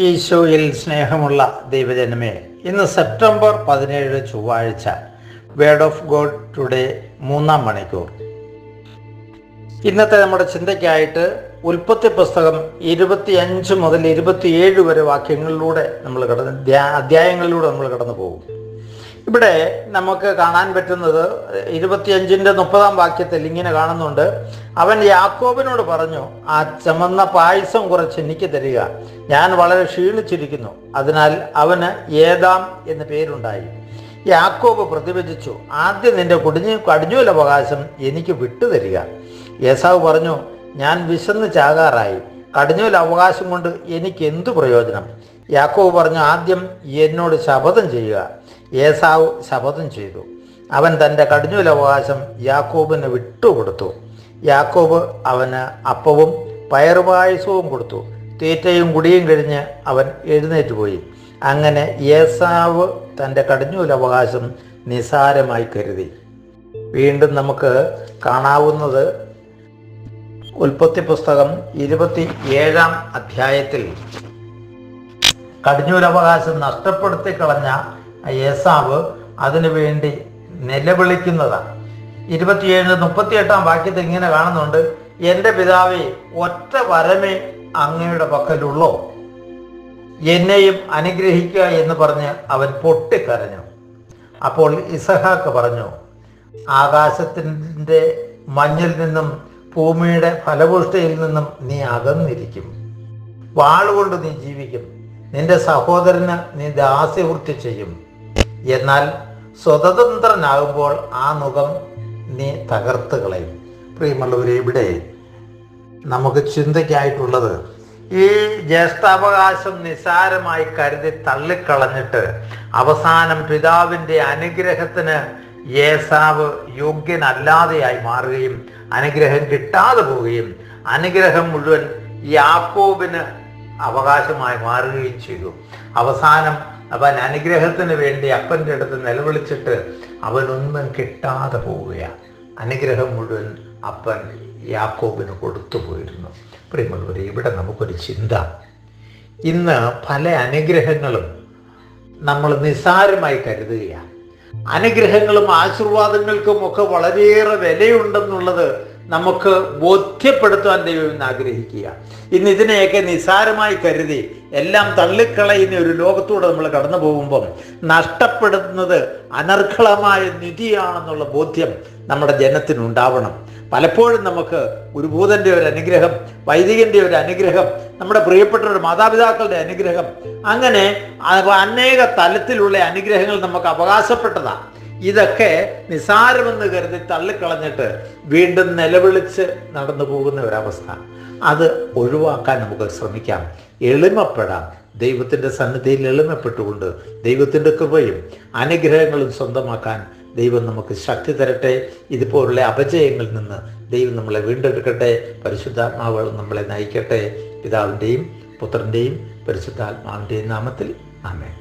ഈശോയിൽ സ്നേഹമുള്ള ദൈവജനമേ, ഇന്ന് സെപ്റ്റംബർ 17 ചൊവ്വാഴ്ച, വേർഡ് ഓഫ് ഗോഡ് ടുഡേ 3-ാം മണിക്കൂർ. ഇന്നത്തെ നമ്മുടെ ചിന്തയ്ക്കായിട്ട് ഉൽപ്പത്തി പുസ്തകം 25 മുതൽ 27 വരെ വാക്യങ്ങളിലൂടെ അധ്യായങ്ങളിലൂടെ നമ്മൾ കടന്നു പോകും. ഇവിടെ നമുക്ക് കാണാൻ പറ്റുന്നത് 25-ന്റെ 30-ാം വാക്യത്തിൽ ഇങ്ങനെ കാണുന്നുണ്ട്: അവൻ യാക്കോബിനോട് പറഞ്ഞു, ആ ചുമന്ന പായസം കുറച്ച് എനിക്ക് തരിക, ഞാൻ വളരെ ക്ഷീണിച്ചിരിക്കുന്നു. അതിനാൽ അവന് ഏദാം എന്ന് പേരുണ്ടായി. യാക്കോബ് പ്രതിവചിച്ചു, ആദ്യം നിന്റെ കടിഞ്ഞൂലവകാശം എനിക്ക് വിട്ടുതരിക. ഏസാവ് പറഞ്ഞു, ഞാൻ വിശന്ന് ചാകാറായി, കടിഞ്ഞൂൽ അവകാശം കൊണ്ട് എനിക്ക് എന്തു പ്രയോജനം? യാക്കോബ് പറഞ്ഞു, ആദ്യം എന്നോട് ശപഥം ചെയ്യുക. ഏസാവ് ശപഥം ചെയ്തു. അവൻ തൻ്റെ കടിഞ്ഞൂലവകാശം യാക്കോബിന് വിട്ടുകൊടുത്തു. യാക്കോബ് അവന് അപ്പവും പയറുപായസവും കൊടുത്തു. തീറ്റയും കുടിയും കഴിഞ്ഞ് അവൻ എഴുന്നേറ്റ് പോയി. അങ്ങനെ ഏസാവ് തൻ്റെ കടിഞ്ഞൂലവകാശം നിസാരമായി കരുതി. വീണ്ടും നമുക്ക് കാണാവുന്നത് ഉൽപ്പത്തി പുസ്തകം 27-ാം അധ്യായത്തിൽ കടിഞ്ഞൂലവകാശം നഷ്ടപ്പെടുത്തി കളഞ്ഞ ഏസാവ് അതിനു വേണ്ടി നിലവിളിക്കുന്നതാണ്. 27-38-ാം വാക്യത്തിൽ ഇങ്ങനെ കാണുന്നുണ്ട്: എൻ്റെ പിതാവേ, ഒറ്റ വരമേ അങ്ങയുടെ പക്കലുള്ളോ? എന്നെയും അനുഗ്രഹിക്കുക എന്ന് പറഞ്ഞ് അവൻ പൊട്ടിക്കരഞ്ഞു. അപ്പോൾ ഇസഹാക്ക് പറഞ്ഞു, ആകാശത്തിൻ്റെ മഞ്ഞിൽ നിന്നും ഭൂമിയുടെ ഫലപുഷ്ടിയിൽ നിന്നും നീ അകന്നിരിക്കും. വാളുകൊണ്ട് നീ ജീവിക്കും. നിന്റെ സഹോദരന് നീ ദാസ്യവൃത്തി ചെയ്യും. എന്നാൽ സ്വതന്ത്രനാകുമ്പോൾ ആ മുഖം നീ തകർത്ത് കളയും. പ്രിയമുള്ളവരെ, ഇവിടെ നമുക്ക് ചിന്തയ്ക്കായിട്ടുള്ളത്, ഈ ജ്യേഷ്ഠാവകാശം നിസാരമായി കരുതി തള്ളിക്കളഞ്ഞിട്ട് അവസാനം പിതാവിൻ്റെ അനുഗ്രഹത്തിന് ഏസാവ് യോഗ്യനല്ലാതെയായി മാറുകയും അനുഗ്രഹം കിട്ടാതെ പോവുകയും അനുഗ്രഹം മുഴുവൻ യാക്കോബിന് അവകാശമായി മാറുകയും ചെയ്തു. അവസാനം അവൻ അനുഗ്രഹത്തിന് വേണ്ടി അപ്പൻ്റെ അടുത്ത് നിലവിളിച്ചിട്ട് അവനൊന്നും കിട്ടാതെ പോവുകയാണ്. അനുഗ്രഹം മുഴുവൻ അപ്പൻ യാക്കോബിന് കൊടുത്തു പോയിരുന്നു. പ്രിയമുള്ളവരെ, ഇവിടെ നമുക്കൊരു ചിന്ത: ഇന്ന് പല അനുഗ്രഹങ്ങളും നമ്മൾ നിസ്സാരമായി കരുതുകയാണ്. അനുഗ്രഹങ്ങളും ആശീർവാദങ്ങൾക്കും ഒക്കെ വളരെയേറെ വിലയുണ്ടെന്നുള്ളത് നമുക്ക് ബോധ്യപ്പെടുത്താൻ ദൈവം ഇന്ന് ആഗ്രഹിക്കുക. ഇന്ന് ഇതിനെയൊക്കെ നിസ്സാരമായി കരുതി എല്ലാം തള്ളിക്കളയുന്ന ഒരു ലോകത്തൂടെ നമ്മൾ കടന്നു പോകുമ്പം നഷ്ടപ്പെടുന്നത് അനർഘളമായ നിധിയാണെന്നുള്ള ബോധ്യം നമ്മുടെ ജനത്തിനുണ്ടാവണം. പലപ്പോഴും നമുക്ക് ഒരു ഭൂതൻ്റെ ഒരു അനുഗ്രഹം, വൈദികൻ്റെ ഒരു അനുഗ്രഹം, നമ്മുടെ പ്രിയപ്പെട്ടവരുടെ മാതാപിതാക്കളുടെ അനുഗ്രഹം, അങ്ങനെ അനേക തലത്തിലുള്ള അനുഗ്രഹങ്ങൾ നമുക്ക് അവകാശപ്പെട്ടതാണ്. ഇതൊക്കെ നിസാരമെന്ന് കരുതി തള്ളിക്കളഞ്ഞിട്ട് വീണ്ടും നിലവിളിച്ച് നടന്നു പോകുന്ന ഒരവസ്ഥ. അത് ഒഴിവാക്കാൻ നമുക്ക് ശ്രമിക്കാം, എളിമപ്പെടാം. ദൈവത്തിൻ്റെ സന്നിധിയിൽ എളിമപ്പെട്ടുകൊണ്ട് ദൈവത്തിൻ്റെ കൃപയും അനുഗ്രഹങ്ങളും സ്വന്തമാക്കാൻ ദൈവം നമുക്ക് ശക്തി തരട്ടെ. ഇതുപോലുള്ള അപജയങ്ങളിൽ നിന്ന് ദൈവം നമ്മളെ വീണ്ടെടുക്കട്ടെ. പരിശുദ്ധാത്മാവ് നമ്മളെ നയിക്കട്ടെ. പിതാവിൻ്റെയും പുത്രൻ്റെയും പരിശുദ്ധാത്മാവിൻ്റെയും നാമത്തിൽ ആമേൻ.